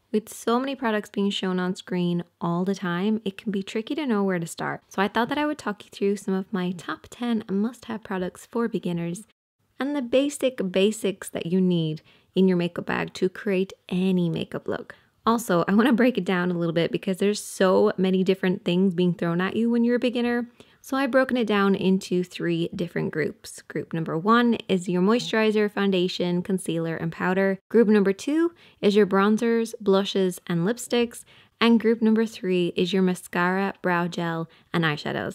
With so many products being shown on screen all the time, it can be tricky to know where to start. So I thought that I would talk you through some of my top 10 must-have products for beginners and the basics that you need in your makeup bag to create any makeup look. Also, I want to break it down a little bit because there's so many different things being thrown at you when you're a beginner. So I've broken it down into 3 different groups. Group number 1 is your moisturizer, foundation, concealer, and powder. Group number 2 is your bronzers, blushes, and lipsticks. And group number 3 is your mascara, brow gel, and eyeshadows.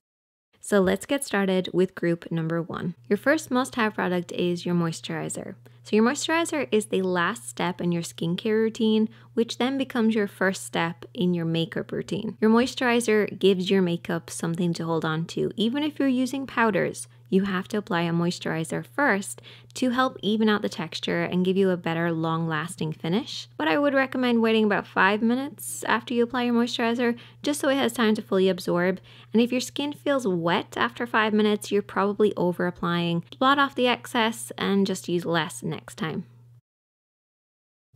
So let's get started with group number 1. Your first must-have product is your moisturizer. So your moisturizer is the last step in your skincare routine, which then becomes your first step in your makeup routine. Your moisturizer gives your makeup something to hold on to. Even if you're using powders, you have to apply a moisturizer first to help even out the texture and give you a better long-lasting finish. But I would recommend waiting about 5 minutes after you apply your moisturizer, just so it has time to fully absorb. And if your skin feels wet after 5 minutes, you're probably over-applying. Blot off the excess and just use less next time.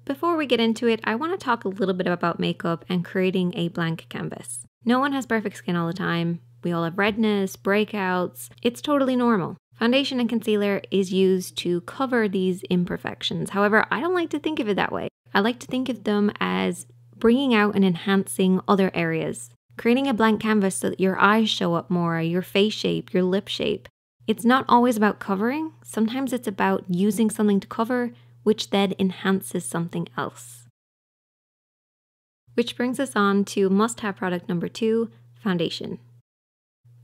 Before we get into it, I want to talk a little bit about makeup and creating a blank canvas. No one has perfect skin all the time. We all have redness, breakouts. It's totally normal. Foundation and concealer is used to cover these imperfections. However, I don't like to think of it that way. I like to think of them as bringing out and enhancing other areas. Creating a blank canvas so that your eyes show up more, your face shape, your lip shape. It's not always about covering. Sometimes it's about using something to cover, which then enhances something else. Which brings us on to must-have product number 2, foundation.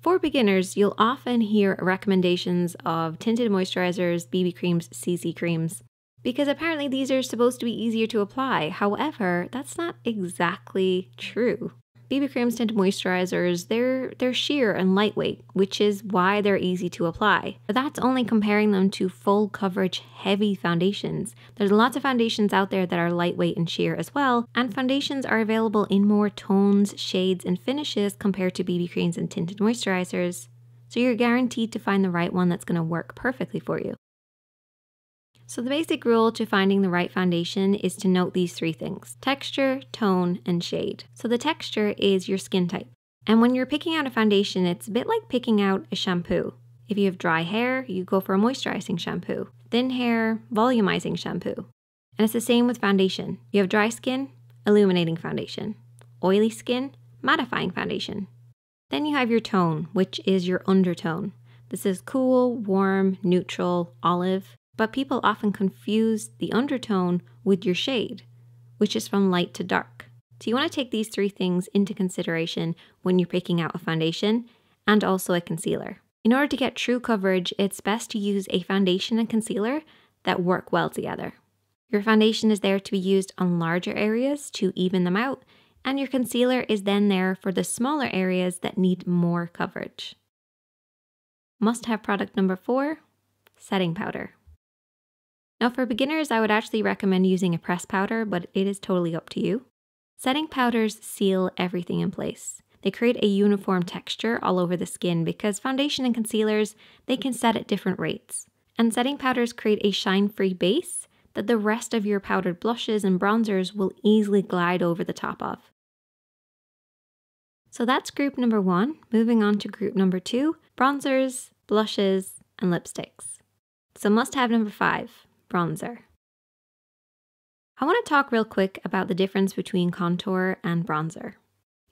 For beginners, you'll often hear recommendations of tinted moisturizers, BB creams, CC creams, because apparently these are supposed to be easier to apply. However, that's not exactly true. BB creams, tinted moisturizers, they're sheer and lightweight, which is why they're easy to apply. But that's only comparing them to full coverage heavy foundations. There's lots of foundations out there that are lightweight and sheer as well, and foundations are available in more tones, shades, and finishes compared to BB creams and tinted moisturizers. So you're guaranteed to find the right one that's going to work perfectly for you. So the basic rule to finding the right foundation is to note these 3 things: texture, tone, and shade. So the texture is your skin type. And when you're picking out a foundation, it's a bit like picking out a shampoo. If you have dry hair, you go for a moisturizing shampoo. Thin hair, volumizing shampoo. And it's the same with foundation. You have dry skin, illuminating foundation. Oily skin, mattifying foundation. Then you have your tone, which is your undertone. This is cool, warm, neutral, olive. But people often confuse the undertone with your shade, which is from light to dark. So you want to take these 3 things into consideration when you're picking out a foundation and also a concealer. In order to get true coverage, it's best to use a foundation and concealer that work well together. Your foundation is there to be used on larger areas to even them out, and your concealer is then there for the smaller areas that need more coverage. Must-have product number 4, setting powder. Now for beginners, I would actually recommend using a pressed powder, but it is totally up to you. Setting powders seal everything in place. They create a uniform texture all over the skin because foundation and concealers, they can set at different rates. And setting powders create a shine-free base that the rest of your powdered blushes and bronzers will easily glide over the top of. So that's group number 1. Moving on to group number 2, bronzers, blushes, and lipsticks. So must-have number 5. Bronzer. I want to talk real quick about the difference between contour and bronzer.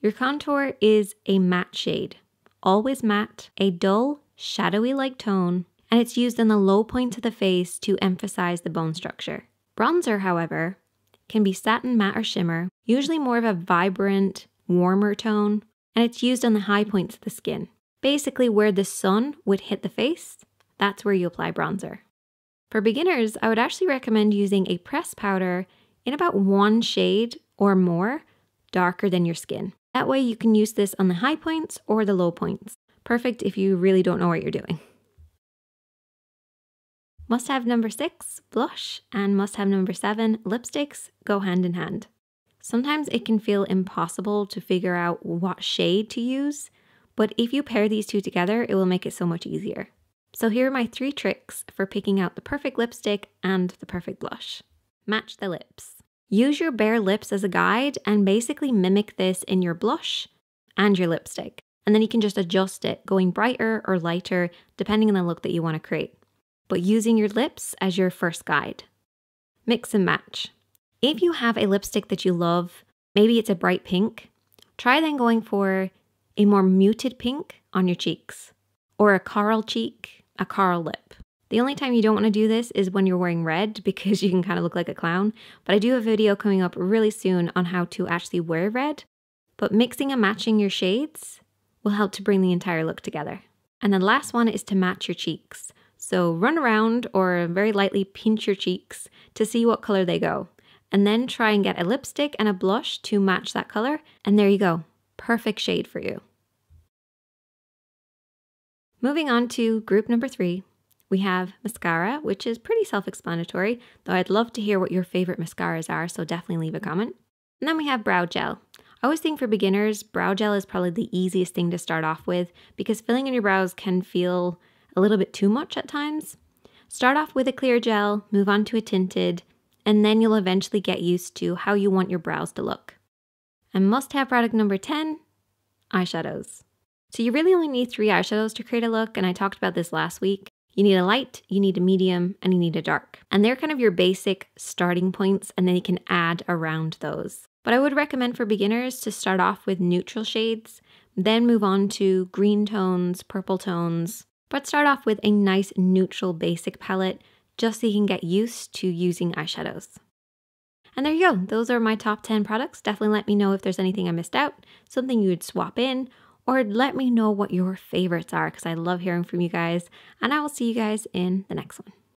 Your contour is a matte shade, always matte, a dull, shadowy like tone, and it's used in the low points of the face to emphasize the bone structure. Bronzer, however, can be satin, matte, or shimmer, usually more of a vibrant, warmer tone, and it's used on the high points of the skin. Basically where the sun would hit the face, that's where you apply bronzer. For beginners, I would actually recommend using a pressed powder in about 1 shade or more darker than your skin. That way you can use this on the high points or the low points. Perfect if you really don't know what you're doing. Must-have number 6, blush, and must-have number 7, lipsticks, go hand in hand. Sometimes it can feel impossible to figure out what shade to use, but if you pair these 2 together, it will make it so much easier. So here are my 3 tricks for picking out the perfect lipstick and the perfect blush. Match the lips. Use your bare lips as a guide and basically mimic this in your blush and your lipstick. And then you can just adjust it, going brighter or lighter, depending on the look that you want to create. But using your lips as your first guide. Mix and match. If you have a lipstick that you love, maybe it's a bright pink, try then going for a more muted pink on your cheeks, or a coral cheek, a coral lip. The only time you don't want to do this is when you're wearing red because you can kind of look like a clown, but I do have a video coming up really soon on how to actually wear red. But mixing and matching your shades will help to bring the entire look together. And the last one is to match your cheeks. So run around or very lightly pinch your cheeks to see what color they go. And then try and get a lipstick and a blush to match that color. And there you go. Perfect shade for you. Moving on to group number 3, we have mascara, which is pretty self-explanatory, though I'd love to hear what your favorite mascaras are, so definitely leave a comment. And then we have brow gel. I always think for beginners, brow gel is probably the easiest thing to start off with because filling in your brows can feel a little bit too much at times. Start off with a clear gel, move on to a tinted, and then you'll eventually get used to how you want your brows to look. And must-have product number 10, eyeshadows. So you really only need 3 eyeshadows to create a look, and I talked about this last week. You need a light, you need a medium, and you need a dark. And they're kind of your basic starting points, and then you can add around those. But I would recommend for beginners to start off with neutral shades, then move on to green tones, purple tones, but start off with a nice neutral basic palette just so you can get used to using eyeshadows. And there you go. Those are my top 10 products. Definitely let me know if there's anything I missed out, something you would swap in, or let me know what your favorites are because I love hearing from you guys. And I will see you guys in the next one.